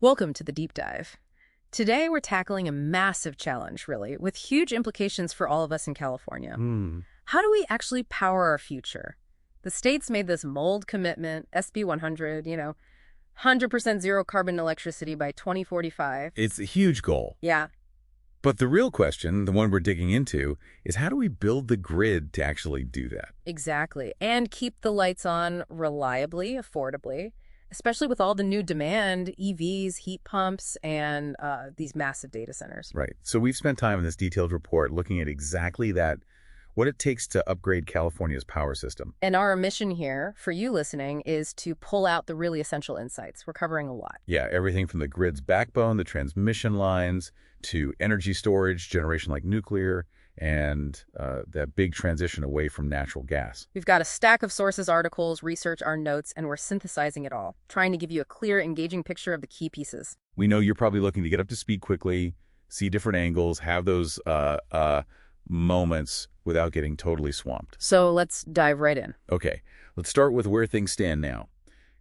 Welcome to the deep dive. Today we're tackling a massive challenge, really, with huge implications for all of us in California. How do we actually power our future? The state's made this bold commitment, SB 100, 100% zero carbon electricity by 2045. It's a huge goal. Yeah, But the real question, the one we're digging into, is how do we build the grid to actually do that? exactly. And keep the lights on reliably, affordably, especially with all the new demand, EVs, heat pumps, and these massive data centers. Right. So we've spent time in this detailed report looking at exactly that, what it takes to upgrade California's power system. And our mission here, for you listening, is to pull out the really essential insights. We're covering a lot. Yeah, everything from the grid's backbone, the transmission lines, to energy storage, generation like nuclear, and that big transition away from natural gas. We've got a stack of sources, articles, research, our notes, and we're synthesizing it all, trying to give you a clear, engaging picture of the key pieces. We know you're probably looking to get up to speed quickly, see different angles, have those moments without getting totally swamped. So let's dive right in. Okay, let's start with where things stand now.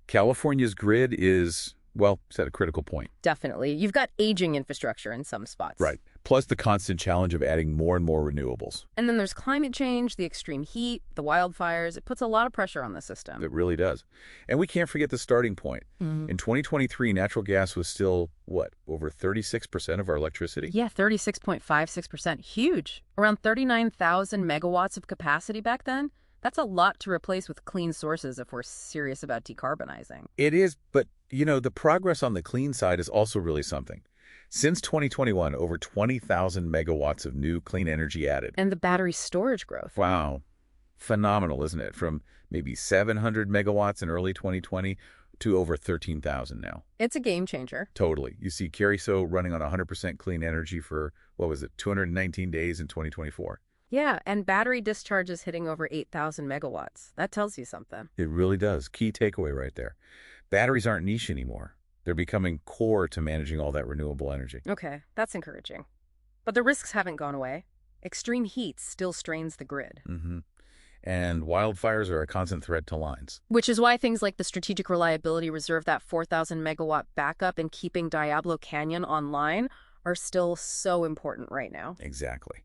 California's grid is, well, it's at a critical point. Definitely. You've got aging infrastructure in some spots. Right. Plus the constant challenge of adding more and more renewables. And then there's climate change, the extreme heat, the wildfires. It puts a lot of pressure on the system. It really does. And we can't forget the starting point. In 2023, natural gas was still, what, over 36% of our electricity? Yeah, 36.56%. Huge. Around 39,000 megawatts of capacity back then. That's a lot to replace with clean sources if we're serious about decarbonizing. It is, but, the progress on the clean side is also really something. Since 2021, over 20,000 megawatts of new clean energy added. And the battery storage growth. Wow. Phenomenal, isn't it? From maybe 700 megawatts in early 2020 to over 13,000 now. It's a game changer. Totally. You see CAISO running on 100% clean energy for, 219 days in 2024. Yeah, and battery discharges hitting over 8,000 megawatts. That tells you something. It really does. Key takeaway right there. Batteries aren't niche anymore. They're becoming core to managing all that renewable energy. Okay, that's encouraging. But the risks haven't gone away. Extreme heat still strains the grid. And wildfires are a constant threat to lines. Which is why things like the Strategic Reliability Reserve, that 4,000 megawatt backup, and keeping Diablo Canyon online are still so important right now. Exactly.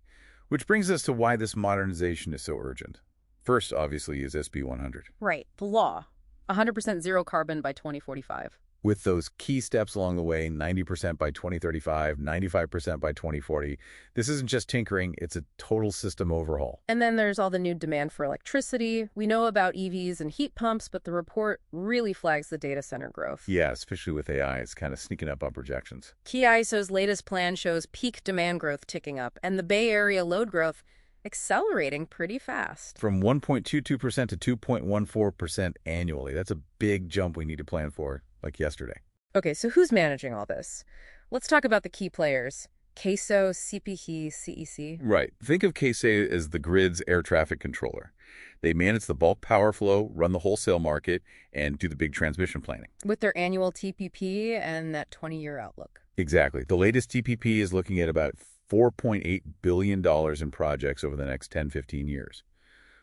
Which brings us to why this modernization is so urgent. First, obviously, is SB 100. Right, the law. 100% zero carbon by 2045. With those key steps along the way, 90% by 2035, 95% by 2040. This isn't just tinkering, it's a total system overhaul. And then there's all the new demand for electricity. We know about EVs and heat pumps, but the report really flags the data center growth. Yeah, especially with AI, it's kind of sneaking up on projections. CAISO's latest plan shows peak demand growth ticking up, and the Bay Area load growth accelerating pretty fast. From 1.22% to 2.14% annually. That's a big jump we need to plan for, like yesterday. Okay, so who's managing all this? Let's talk about the key players. CAISO, CPUC, CEC. Right. Think of CAISO as the grid's air traffic controller. They manage the bulk power flow, run the wholesale market, and do the big transmission planning. With their annual TPP and that 20-year outlook. Exactly. The latest TPP is looking at about $4.8 billion in projects over the next 10, 15 years.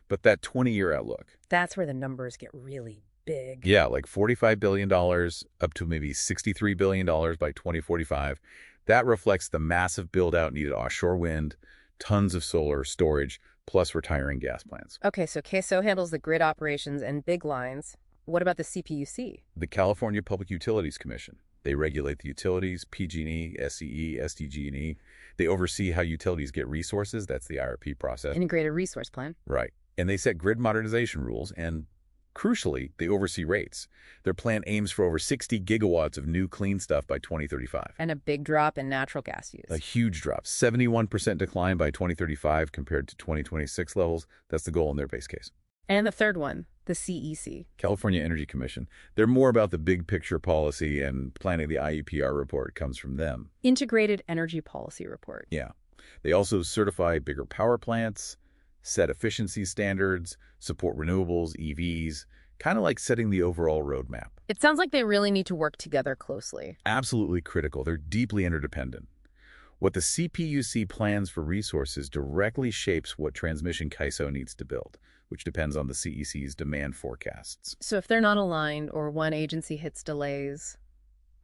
But that 20-year outlook. That's where the numbers get really big. Yeah, like $45 billion up to maybe $63 billion by 2045. That reflects the massive build-out needed offshore wind, tons of solar storage, plus retiring gas plants. Okay, so CAISO handles the grid operations and big lines. What about the CPUC? The California Public Utilities Commission. They regulate the utilities, PG&E, SCE, SDG&E. They oversee how utilities get resources. That's the IRP process. Integrated Resource Plan. Right. And they set grid modernization rules, and crucially, they oversee rates. Their plan aims for over 60 gigawatts of new clean stuff by 2035. And a big drop in natural gas use. A huge drop. 71% decline by 2035 compared to 2026 levels. That's the goal in their base case. And the third one, the CEC. California Energy Commission. They're more about the big picture policy, and planning the IEPR report comes from them. Integrated Energy Policy Report. Yeah. They also certify bigger power plants, set efficiency standards, support renewables, EVs, kind of like setting the overall roadmap. It sounds like they really need to work together closely. Absolutely critical. They're deeply interdependent. What the CPUC plans for resources directly shapes what transmission CAISO needs to build, which depends on the CEC's demand forecasts. So if they're not aligned or one agency hits delays,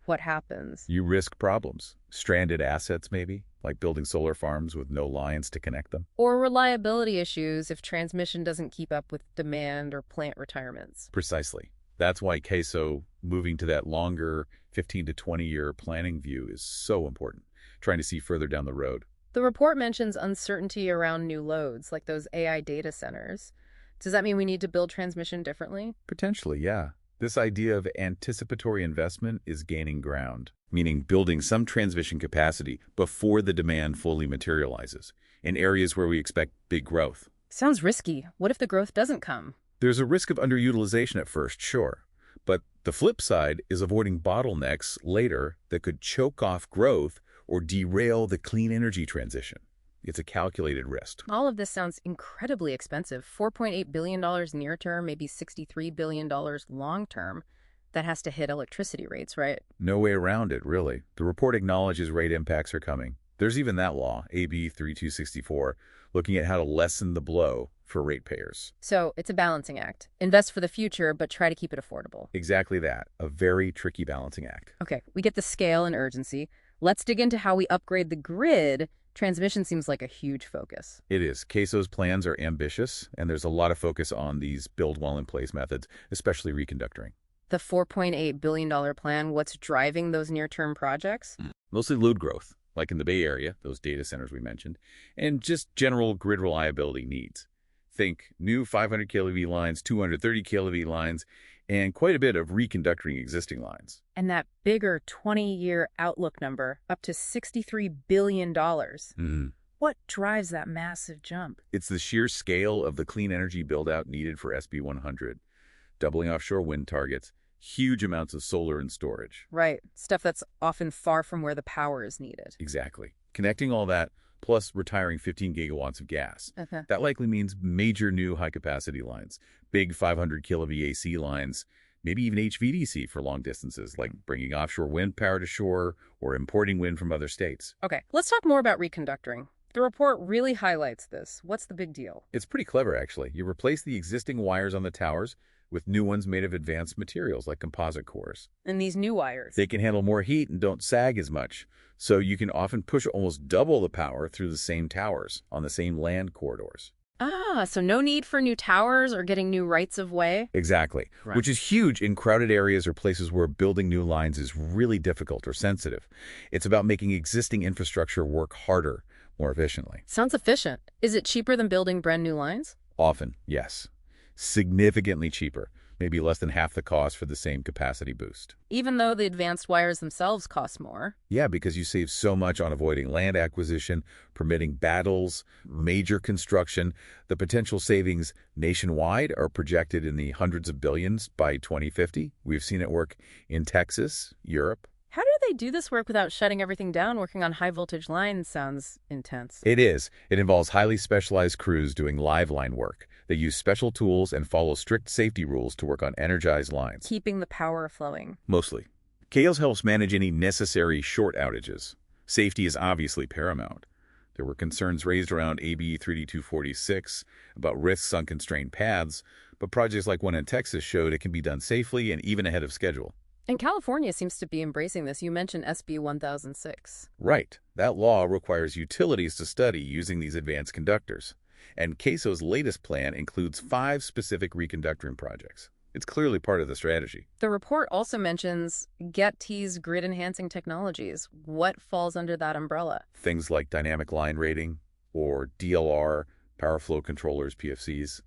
What happens? You risk problems. Stranded assets, maybe, like building solar farms with no lines to connect them. Or reliability issues if transmission doesn't keep up with demand or plant retirements. Precisely. That's why CAISO moving to that longer 15 to 20-year planning view is so important, trying to see further down the road. The report mentions uncertainty around new loads, like those AI data centers. Does that mean we need to build transmission differently? Potentially, yeah. This idea of anticipatory investment is gaining ground, meaning building some transmission capacity before the demand fully materializes, in areas where we expect big growth. Sounds risky. What if the growth doesn't come? There's a risk of underutilization at first, sure. But the flip side is avoiding bottlenecks later that could choke off growth or derail the clean energy transition. It's a calculated risk. All of this sounds incredibly expensive. $4.8 billion near term, maybe $63 billion long term. That has to hit electricity rates, right? No way around it, really. The report acknowledges rate impacts are coming. There's even that law, AB 3264, looking at how to lessen the blow for ratepayers. So it's a balancing act. Invest for the future, but try to keep it affordable. Exactly that. A very tricky balancing act. Okay, we get the scale and urgency. Let's dig into how we upgrade the grid. Transmission seems like a huge focus. It is. CAISO's plans are ambitious, and there's a lot of focus on these build-while-in-place methods, especially reconductoring. The $4.8 billion plan, what's driving those near-term projects? Mostly load growth, like in the Bay Area, those data centers we mentioned, and just general grid reliability needs. Think new 500 kV lines, 230 kV lines, and quite a bit of reconductoring existing lines. And that bigger 20-year outlook number, up to $63 billion. What drives that massive jump? It's the sheer scale of the clean energy build-out needed for SB 100, doubling offshore wind targets, huge amounts of solar and storage. Right, stuff that's often far from where the power is needed. Exactly. Connecting all that, plus retiring 15 gigawatts of gas. That likely means major new high-capacity lines, big 500 kV AC lines, maybe even HVDC for long distances, like bringing offshore wind power to shore or importing wind from other states. Okay, let's talk more about reconductoring. The report really highlights this. What's the big deal? It's pretty clever, actually. You replace the existing wires on the towers with new ones made of advanced materials like composite cores. And these new wires? They can handle more heat and don't sag as much, so you can often push almost double the power through the same towers on the same land corridors. Ah, so no need for new towers or getting new rights of way? Exactly, right. Which is huge in crowded areas or places where building new lines is really difficult or sensitive. It's about making existing infrastructure work harder, more efficiently. Sounds efficient. Is it cheaper than building brand new lines? Often, yes. Significantly cheaper, maybe less than half the cost for the same capacity boost. Even though the advanced wires themselves cost more? Yeah, because you save so much on avoiding land acquisition, permitting battles, major construction. The potential savings nationwide are projected in the hundreds of billions by 2050. We've seen it work in Texas, Europe. How do they do this work without shutting everything down? Working on high-voltage lines sounds intense. It is. It involves highly specialized crews doing live line work. They use special tools and follow strict safety rules to work on energized lines. Keeping the power flowing. Mostly. CAISO helps manage any necessary short outages. Safety is obviously paramount. There were concerns raised around AB 3246 about risks on constrained paths, but projects like one in Texas showed it can be done safely and even ahead of schedule. And California seems to be embracing this. You mentioned SB 1006. Right. That law requires utilities to study using these advanced conductors. And CAISO's latest plan includes 5 specific reconductoring projects. It's clearly part of the strategy. The report also mentions GET-T's grid-enhancing technologies. What falls under that umbrella? Things like dynamic line rating, or DLR, power flow controllers, PFCs,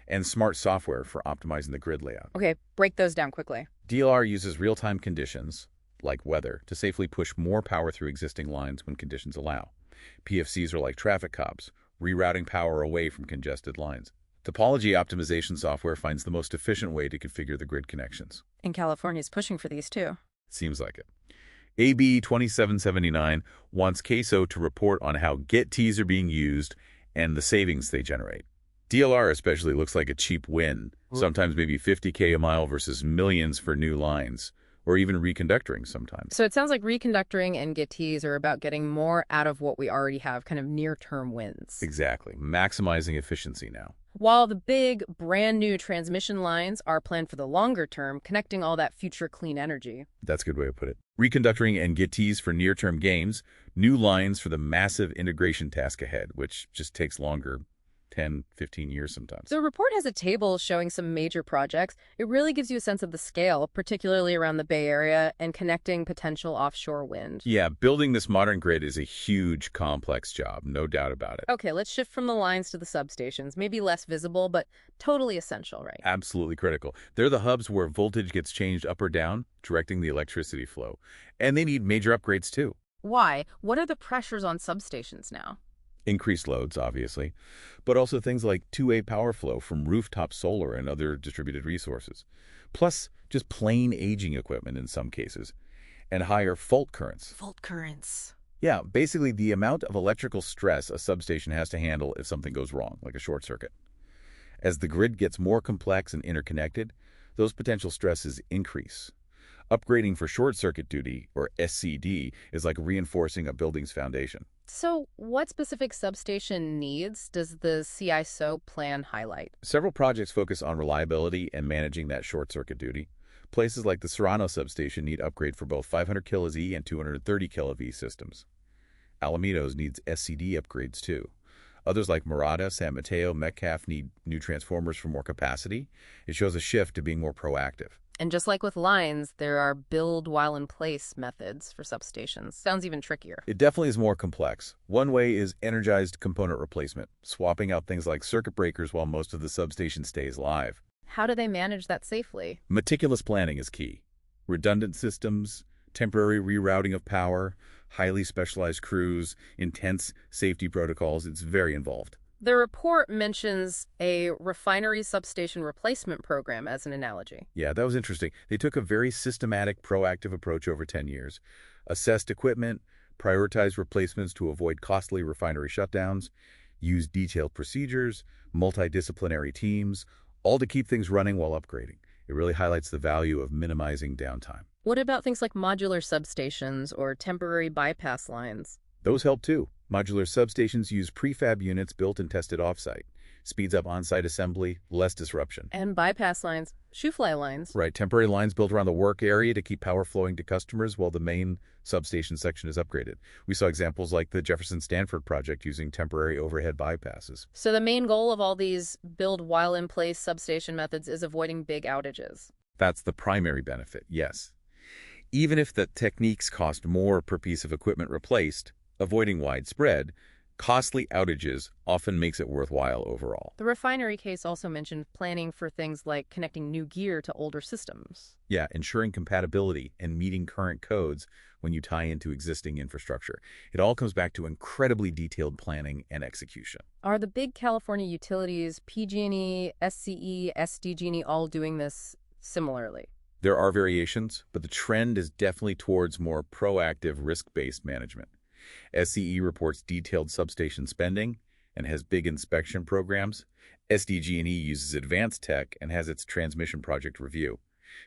and smart software for optimizing the grid layout. Okay, break those down quickly. DLR uses real-time conditions, like weather, to safely push more power through existing lines when conditions allow. PFCs are like traffic cops, rerouting power away from congested lines. Topology optimization software finds the most efficient way to configure the grid connections. And California's pushing for these too. Seems like it. AB 2779 wants CAISO to report on how GET-Ts are being used and the savings they generate. DLR especially looks like a cheap win, sometimes maybe $50K a mile versus millions for new lines, or even reconductoring sometimes. So it sounds like reconductoring and GITs are about getting more out of what we already have, kind of near-term wins. Exactly. Maximizing efficiency now. While the big, brand-new transmission lines are planned for the longer term, connecting all that future clean energy. That's a good way to put it. Reconductoring and GITs for near-term gains, new lines for the massive integration task ahead, which just takes longer, 10, 15 years sometimes. The report has a table showing some major projects. It really gives you a sense of the scale, particularly around the Bay Area and connecting potential offshore wind. Yeah, building this modern grid is a huge, complex job, no doubt about it. Okay, let's shift from the lines to the substations. Maybe less visible, but totally essential, right? Absolutely critical. They're the hubs where voltage gets changed up or down, directing the electricity flow. And they need major upgrades too. Why? What are the pressures on substations now? Increased loads, obviously, but also things like two-way power flow from rooftop solar and other distributed resources, plus just plain aging equipment in some cases, and higher fault currents. Fault currents. Yeah, basically the amount of electrical stress a substation has to handle if something goes wrong, like a short circuit. As the grid gets more complex and interconnected, those potential stresses increase. Upgrading for short circuit duty, or SCD, is like reinforcing a building's foundation. So what specific substation needs does the CAISO plan highlight? Several projects focus on reliability and managing that short circuit duty. Places like the Serrano substation need upgrade for both 500 kV and 230 kV systems. Alamitos needs SCD upgrades too. Others like Murata, San Mateo, Metcalf need new transformers for more capacity. It shows a shift to being more proactive. And just like with lines, there are build-while-in-place methods for substations. Sounds even trickier. It definitely is more complex. One way is energized component replacement, swapping out things like circuit breakers while most of the substation stays live. How do they manage that safely? Meticulous planning is key. Redundant systems, temporary rerouting of power, highly specialized crews, intense safety protocols. It's very involved. The report mentions a refinery substation replacement program as an analogy. Yeah, that was interesting. They took a very systematic, proactive approach over 10 years, assessed equipment, prioritized replacements to avoid costly refinery shutdowns, used detailed procedures, multidisciplinary teams, all to keep things running while upgrading. It really highlights the value of minimizing downtime. What about things like modular substations or temporary bypass lines? Those help too. Modular substations use prefab units built and tested off-site. Speeds up on-site assembly, less disruption. And bypass lines, shoe-fly lines. Right, temporary lines built around the work area to keep power flowing to customers while the main substation section is upgraded. We saw examples like the Jefferson-Stanford project using temporary overhead bypasses. So the main goal of all these build-while-in-place substation methods is avoiding big outages. That's the primary benefit, yes. Even if the techniques cost more per piece of equipment replaced, avoiding widespread, costly outages often makes it worthwhile overall. The refinery case also mentioned planning for things like connecting new gear to older systems. Yeah, ensuring compatibility and meeting current codes when you tie into existing infrastructure. It all comes back to incredibly detailed planning and execution. Are the big California utilities, PG&E, SCE, SDG&E, all doing this similarly? There are variations, but the trend is definitely towards more proactive, risk-based management. SCE reports detailed substation spending and has big inspection programs. SDG&E uses advanced tech and has its transmission project review.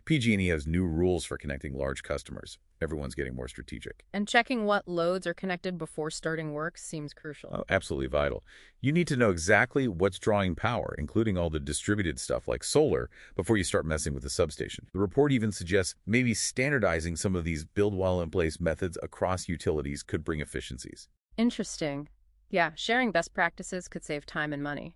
PG&E has new rules for connecting large customers. Everyone's getting more strategic. And checking what loads are connected before starting work seems crucial. Oh, absolutely vital. You need to know exactly what's drawing power, including all the distributed stuff like solar, before you start messing with the substation. The report even suggests maybe standardizing some of these build-while-in-place methods across utilities could bring efficiencies. Interesting. Yeah, sharing best practices could save time and money.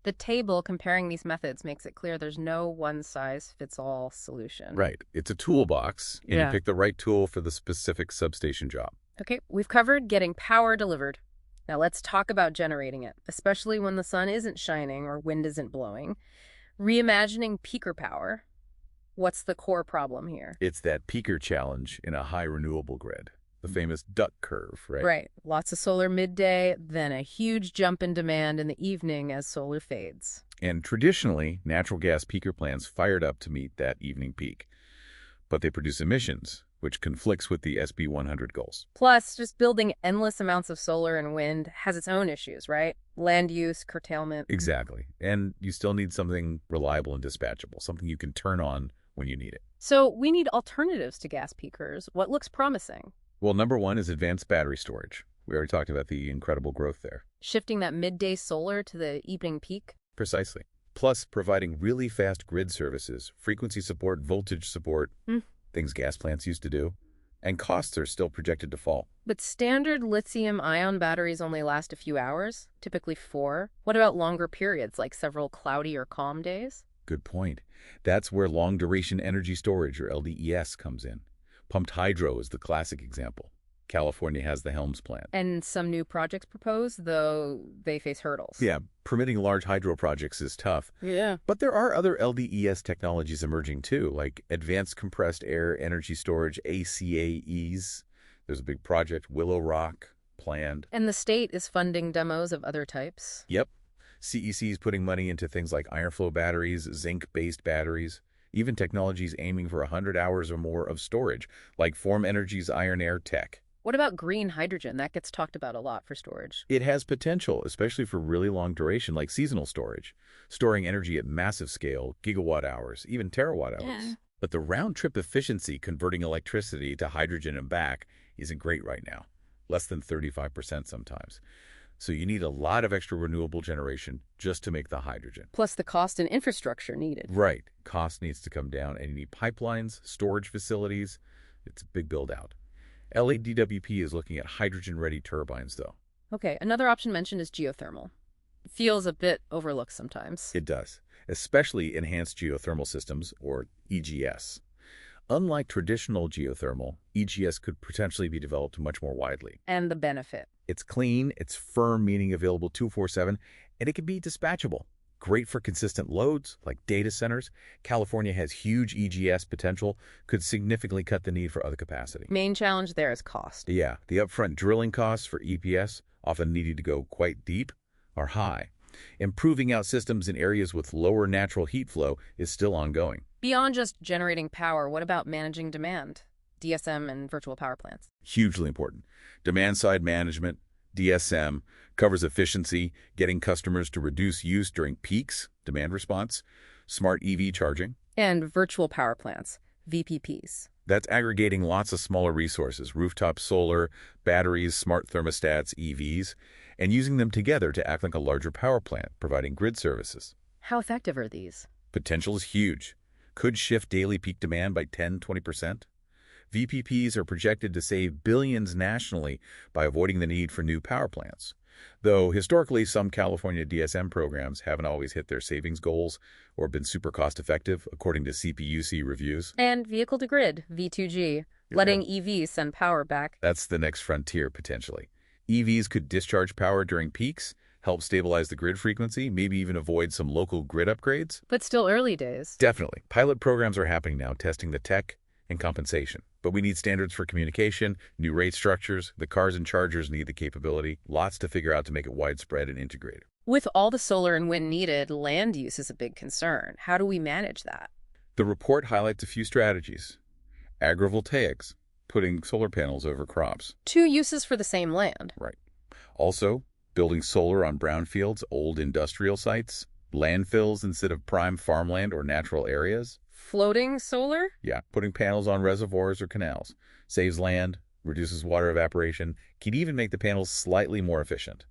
The table comparing these methods makes it clear there's no one-size-fits-all solution. Right. It's a toolbox, and Yeah. you pick the right tool for the specific substation job. Okay, we've covered getting power delivered. Now let's talk about generating it, especially when the sun isn't shining or wind isn't blowing. Reimagining peaker power. What's the core problem here? It's that peaker challenge in a high renewable grid, the famous duck curve, right? Right. Lots of solar midday, then a huge jump in demand in the evening as solar fades. And traditionally, natural gas peaker plants fired up to meet that evening peak. But they produce emissions, which conflicts with the SB 100 goals. Plus, just building endless amounts of solar and wind has its own issues, right? Land use, curtailment. Exactly. And you still need something reliable and dispatchable, something you can turn on when you need it. So we need alternatives to gas peakers. What looks promising? Well, number one is advanced battery storage. We already talked about the incredible growth there. Shifting that midday solar to the evening peak? Precisely. Plus, providing really fast grid services, frequency support, voltage support, things gas plants used to do. And costs are still projected to fall. But standard lithium-ion batteries only last a few hours, typically 4. What about longer periods, like several cloudy or calm days? Good point. That's where long-duration energy storage, or LDES, comes in. Pumped hydro is the classic example. California has the Helms plant. And some new projects proposed, though they face hurdles. Yeah, permitting large hydro projects is tough. Yeah. But there are other LDES technologies emerging too, like advanced compressed air energy storage, ACAEs. There's a big project, Willow Rock, planned. And the state is funding demos of other types? Yep. CEC is putting money into things like iron flow batteries, zinc-based batteries, even technologies aiming for 100 hours or more of storage, like Form Energy's Iron Air Tech. What about green hydrogen? That gets talked about a lot for storage. It has potential, especially for really long duration, like seasonal storage, storing energy at massive scale, gigawatt hours, even terawatt hours. Yeah. But the round-trip efficiency converting electricity to hydrogen and back isn't great right now, less than 35% sometimes. So you need a lot of extra renewable generation just to make the hydrogen. Plus the cost and infrastructure needed. Right. Cost needs to come down, and you need pipelines, storage facilities. It's a big build-out. LADWP is looking at hydrogen-ready turbines, though. Okay, another option mentioned is geothermal. It feels a bit overlooked sometimes. It does, especially enhanced geothermal systems, or EGS. Unlike traditional geothermal, EGS could potentially be developed much more widely. And the benefit? It's clean, it's firm, meaning available 24/7, and it can be dispatchable. Great for consistent loads, like data centers. California has huge EGS potential, could significantly cut the need for other capacity. Main challenge there is cost. Yeah, the upfront drilling costs for EPS, often needing to go quite deep, are high. Improving out systems in areas with lower natural heat flow is still ongoing. Beyond just generating power, what about managing demand? DSM and virtual power plants. Hugely important. Demand-side management, DSM, covers efficiency, getting customers to reduce use during peaks, demand response, smart EV charging. And virtual power plants, VPPs. That's aggregating lots of smaller resources, rooftop solar, batteries, smart thermostats, EVs, and using them together to act like a larger power plant, providing grid services. How effective are these? Potential is huge. Could shift daily peak demand by 10–20%. VPPs are projected to save billions nationally by avoiding the need for new power plants. Though historically, some California DSM programs haven't always hit their savings goals or been super cost-effective, according to CPUC reviews. And vehicle-to-grid, V2G, letting EVs send power back. That's the next frontier, potentially. EVs could discharge power during peaks, help stabilize the grid frequency, maybe even avoid some local grid upgrades. But still early days. Definitely. Pilot programs are happening now, testing the tech and compensation. But we need standards for communication, new rate structures. The cars and chargers need the capability. Lots to figure out to make it widespread and integrated. With all the solar and wind needed, land use is a big concern. How do we manage that? The report highlights a few strategies. Agrivoltaics, putting solar panels over crops. 2 uses for the same land. Right. Also, building solar on brownfields, old industrial sites, landfills instead of prime farmland or natural areas. Floating solar? Yeah, putting panels on reservoirs or canals. Saves land, reduces water evaporation, can even make the panels slightly more efficient.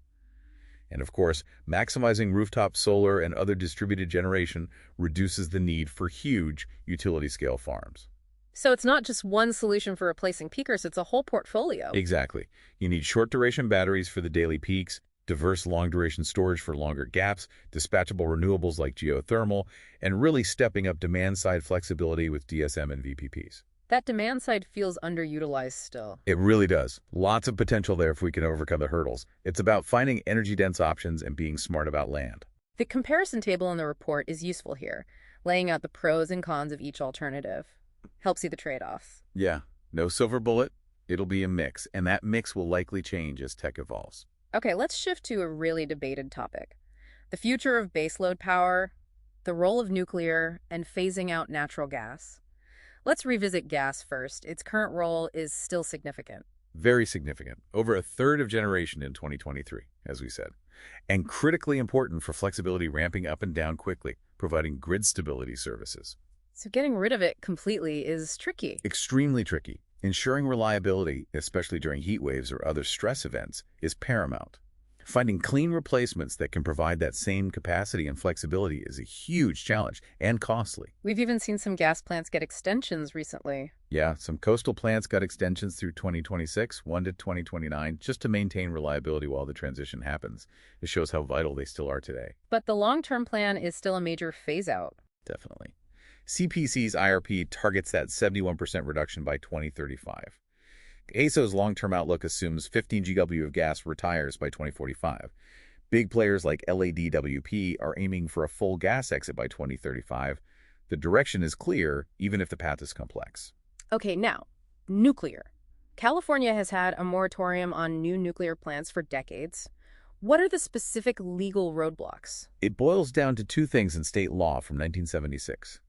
And of course, maximizing rooftop solar and other distributed generation reduces the need for huge utility-scale farms. So it's not just one solution for replacing peakers, it's a whole portfolio. Exactly. You need short-duration batteries for the daily peaks, diverse long-duration storage for longer gaps, dispatchable renewables like geothermal, and really stepping up demand-side flexibility with DSM and VPPs. That demand side feels underutilized still. It really does. Lots of potential there if we can overcome the hurdles. It's about finding energy-dense options and being smart about land. The comparison table in the report is useful here, laying out the pros and cons of each alternative. Helps see the trade-offs. Yeah, no silver bullet. It'll be a mix, and that mix will likely change as tech evolves. Okay, let's shift to a really debated topic. The future of baseload power, the role of nuclear, and phasing out natural gas. Let's revisit gas first. Its current role is still significant. Very significant. Over a third of generation in 2023, as we said. And critically important for flexibility ramping up and down quickly, providing grid stability services. So getting rid of it completely is tricky. Extremely tricky. Ensuring reliability, especially during heat waves or other stress events, is paramount. Finding clean replacements that can provide that same capacity and flexibility is a huge challenge and costly. We've even seen some gas plants get extensions recently. Yeah, some coastal plants got extensions through 2026, one to 2029, just to maintain reliability while the transition happens. It shows how vital they still are today. But the long-term plan is still a major phase-out. Definitely. CPUC's IRP targets that 71% reduction by 2035. CAISO's long-term outlook assumes 15 GW of gas retires by 2045. Big players like LADWP are aiming for a full gas exit by 2035. The direction is clear, even if the path is complex. Okay, now, nuclear. California has had a moratorium on new nuclear plants for decades. What are the specific legal roadblocks? It boils down to two things in state law from 1976.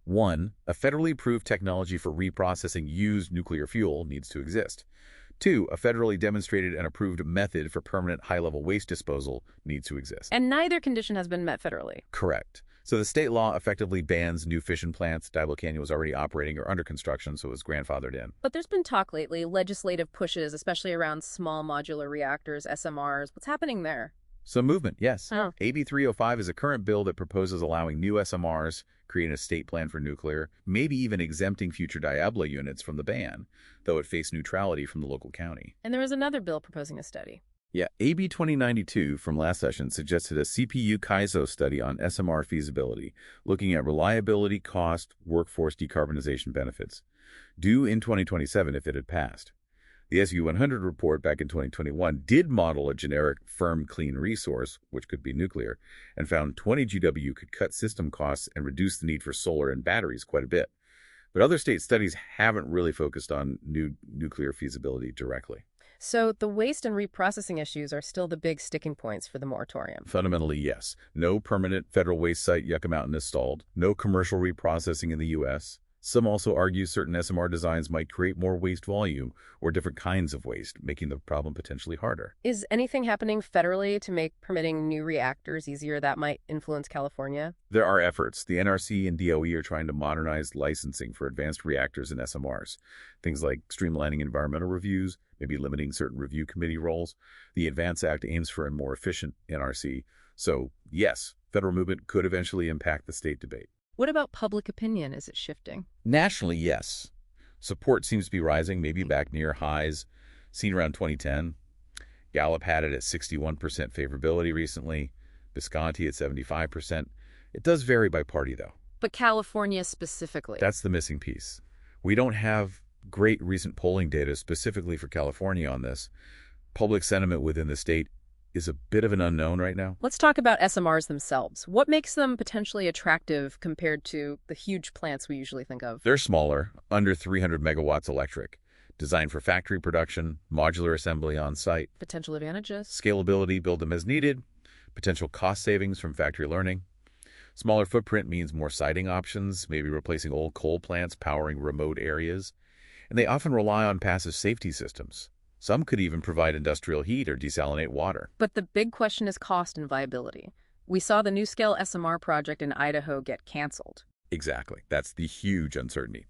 One, a federally approved technology for reprocessing used nuclear fuel needs to exist. Two, a federally demonstrated and approved method for permanent high-level waste disposal needs to exist. And neither condition has been met federally. Correct. So the state law effectively bans new fission plants. Diablo Canyon was already operating or under construction, so it was grandfathered in. But there's been talk lately, legislative pushes, especially around small modular reactors, SMRs. What's happening there? Some movement, yes. Oh. AB 305 is a current bill that proposes allowing new SMRs, creating a state plan for nuclear, maybe even exempting future Diablo units from the ban, though it faced neutrality from the local county. And there was another bill proposing a study. Yeah, AB 2092 from last session suggested a CPUC CAISO study on SMR feasibility, looking at reliability, cost, workforce decarbonization benefits, due in 2027 if it had passed. The SU-100 report back in 2021 did model a generic firm clean resource, which could be nuclear, and found 20 GW could cut system costs and reduce the need for solar and batteries quite a bit. But other state studies haven't really focused on new nuclear feasibility directly. So the waste and reprocessing issues are still the big sticking points for the moratorium. Fundamentally, yes. No permanent federal waste site Yucca Mountain installed. No commercial reprocessing in the U.S. Some also argue certain SMR designs might create more waste volume or different kinds of waste, making the problem potentially harder. Is anything happening federally to make permitting new reactors easier that might influence California? There are efforts. The NRC and DOE are trying to modernize licensing for advanced reactors and SMRs. Things like streamlining environmental reviews, maybe limiting certain review committee roles. The ADVANCE Act aims for a more efficient NRC. So, yes, federal movement could eventually impact the state debate. What about public opinion? Is it shifting? Nationally, yes. Support seems to be rising, maybe back near highs seen around 2010. Gallup had it at 61% favorability recently, Visconti at 75%. It does vary by party, though. But California specifically? That's the missing piece. We don't have great recent polling data specifically for California on this. Public sentiment within the state is a bit of an unknown right now. Let's talk about SMRs themselves. What makes them potentially attractive compared to the huge plants we usually think of? They're smaller, under 300 megawatts electric, designed for factory production, modular assembly on site. Potential advantages? Scalability, build them as needed. Potential cost savings from factory learning. Smaller footprint means more siting options, maybe replacing old coal plants powering remote areas. And they often rely on passive safety systems. Some could even provide industrial heat or desalinate water. But the big question is cost and viability. We saw the NuScale SMR project in Idaho get canceled. Exactly. That's the huge uncertainty.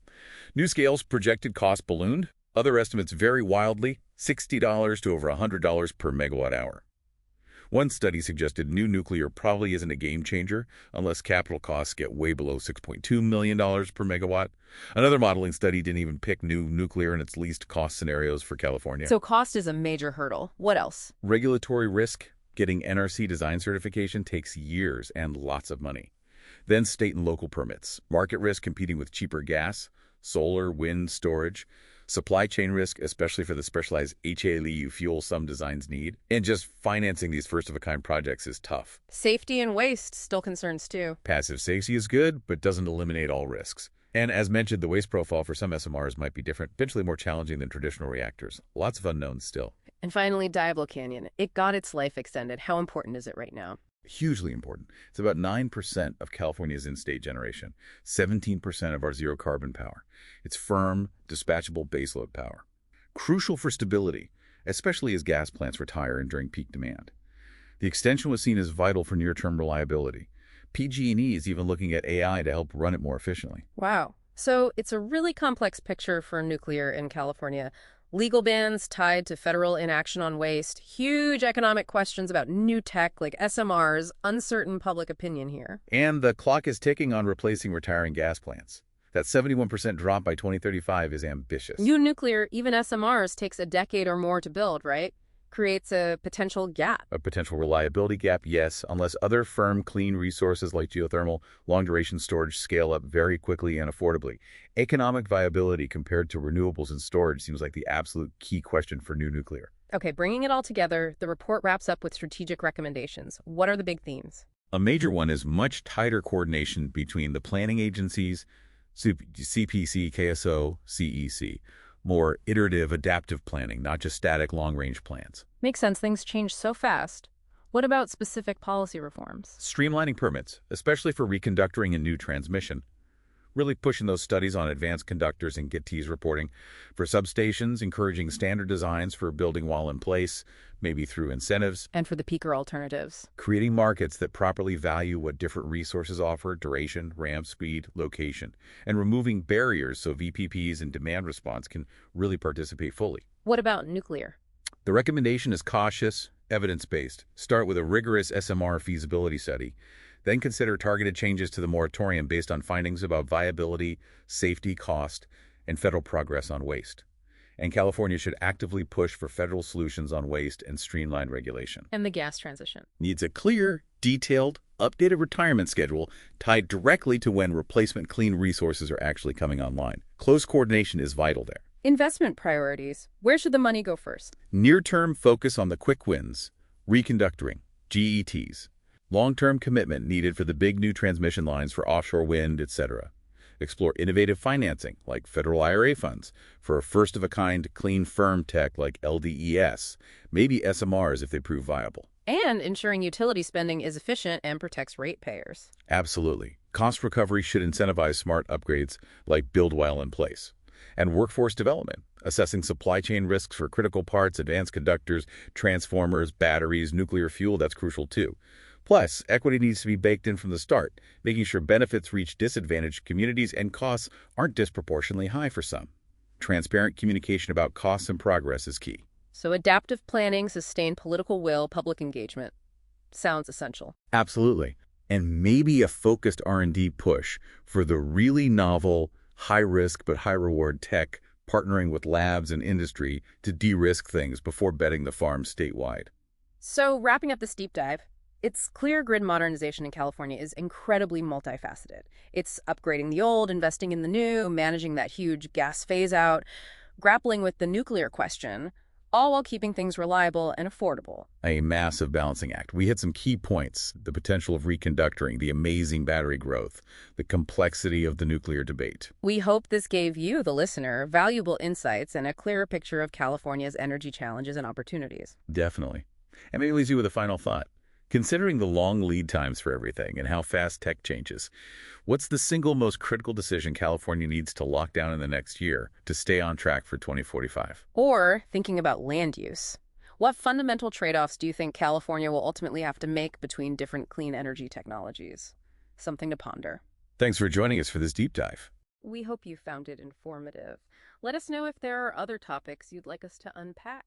NuScale's projected cost ballooned. Other estimates vary wildly, $60 to over $100 per megawatt hour. One study suggested new nuclear probably isn't a game changer unless capital costs get way below $6.2 million per megawatt. Another modeling study didn't even pick new nuclear in its least cost scenarios for California. So cost is a major hurdle. What else? Regulatory risk. Getting NRC design certification takes years and lots of money. Then state and local permits. Market risk competing with cheaper gas, solar, wind, storage. Supply chain risk, especially for the specialized HALEU fuel some designs need. And just financing these first-of-a-kind projects is tough. Safety and waste still concerns too. Passive safety is good, but doesn't eliminate all risks. And as mentioned, the waste profile for some SMRs might be different, eventually more challenging than traditional reactors. Lots of unknowns still. And finally, Diablo Canyon. It got its life extended. How important is it right now? Hugely important. It's about 9% of California's in-state generation, 17% of our zero-carbon power. It's firm, dispatchable baseload power. Crucial for stability, especially as gas plants retire and during peak demand. The extension was seen as vital for near-term reliability, PG&E is even looking at AI to help run it more efficiently. Wow. So it's a really complex picture for nuclear in California. Legal bans tied to federal inaction on waste, huge economic questions about new tech like SMRs, uncertain public opinion here. And the clock is ticking on replacing retiring gas plants. That 71% drop by 2035 is ambitious. New nuclear, even SMRs, takes a decade or more to build, right? Creates a potential gap. A potential reliability gap, yes, unless other firm, clean resources like geothermal, long-duration storage scale up very quickly and affordably. Economic viability compared to renewables and storage seems like the absolute key question for new nuclear. Okay, bringing it all together, the report wraps up with strategic recommendations. What are the big themes? A major one is much tighter coordination between the planning agencies, CPUC, CAISO, CEC. More iterative, adaptive planning, not just static, long-range plans. Makes sense. Things change so fast. What about specific policy reforms? Streamlining permits, especially for reconductoring and new transmission. Really pushing those studies on advanced conductors and GITTs reporting. For substations, encouraging standard designs for building while in place, maybe through incentives. And for the peaker alternatives? Creating markets that properly value what different resources offer, duration, ramp speed, location. And removing barriers so VPPs and demand response can really participate fully. What about nuclear? The recommendation is cautious, evidence-based. Start with a rigorous SMR feasibility study. Then consider targeted changes to the moratorium based on findings about viability, safety, cost, and federal progress on waste. And California should actively push for federal solutions on waste and streamlined regulation. And the gas transition? Needs a clear, detailed, updated retirement schedule tied directly to when replacement clean resources are actually coming online. Close coordination is vital there. Investment priorities. Where should the money go first? Near-term focus on the quick wins, reconductoring, GETs. Long-term commitment needed for the big new transmission lines for offshore wind, etc. Explore innovative financing, like federal IRA funds, for a first-of-a-kind clean firm tech like LDES, maybe SMRs if they prove viable. And ensuring utility spending is efficient and protects ratepayers. Absolutely. Cost recovery should incentivize smart upgrades like build while in place. And workforce development, assessing supply chain risks for critical parts, advanced conductors, transformers, batteries, nuclear fuel, that's crucial too. Plus, equity needs to be baked in from the start, making sure benefits reach disadvantaged communities and costs aren't disproportionately high for some. Transparent communication about costs and progress is key. So adaptive planning, sustained political will, public engagement. Sounds essential. Absolutely. And maybe a focused R&D push for the really novel, high-risk but high-reward tech, partnering with labs and industry to de-risk things before betting the farm statewide. So wrapping up this deep dive, it's clear grid modernization in California is incredibly multifaceted. It's upgrading the old, investing in the new, managing that huge gas phase-out, grappling with the nuclear question, all while keeping things reliable and affordable. A massive balancing act. We hit some key points: the potential of reconductoring, the amazing battery growth, the complexity of the nuclear debate. We hope this gave you, the listener, valuable insights and a clearer picture of California's energy challenges and opportunities. Definitely. And maybe leaves you with a final thought. Considering the long lead times for everything and how fast tech changes, what's the single most critical decision California needs to lock down in the next year to stay on track for 2045? Or thinking about land use. What fundamental trade-offs do you think California will ultimately have to make between different clean energy technologies? Something to ponder. Thanks for joining us for this deep dive. We hope you found it informative. Let us know if there are other topics you'd like us to unpack.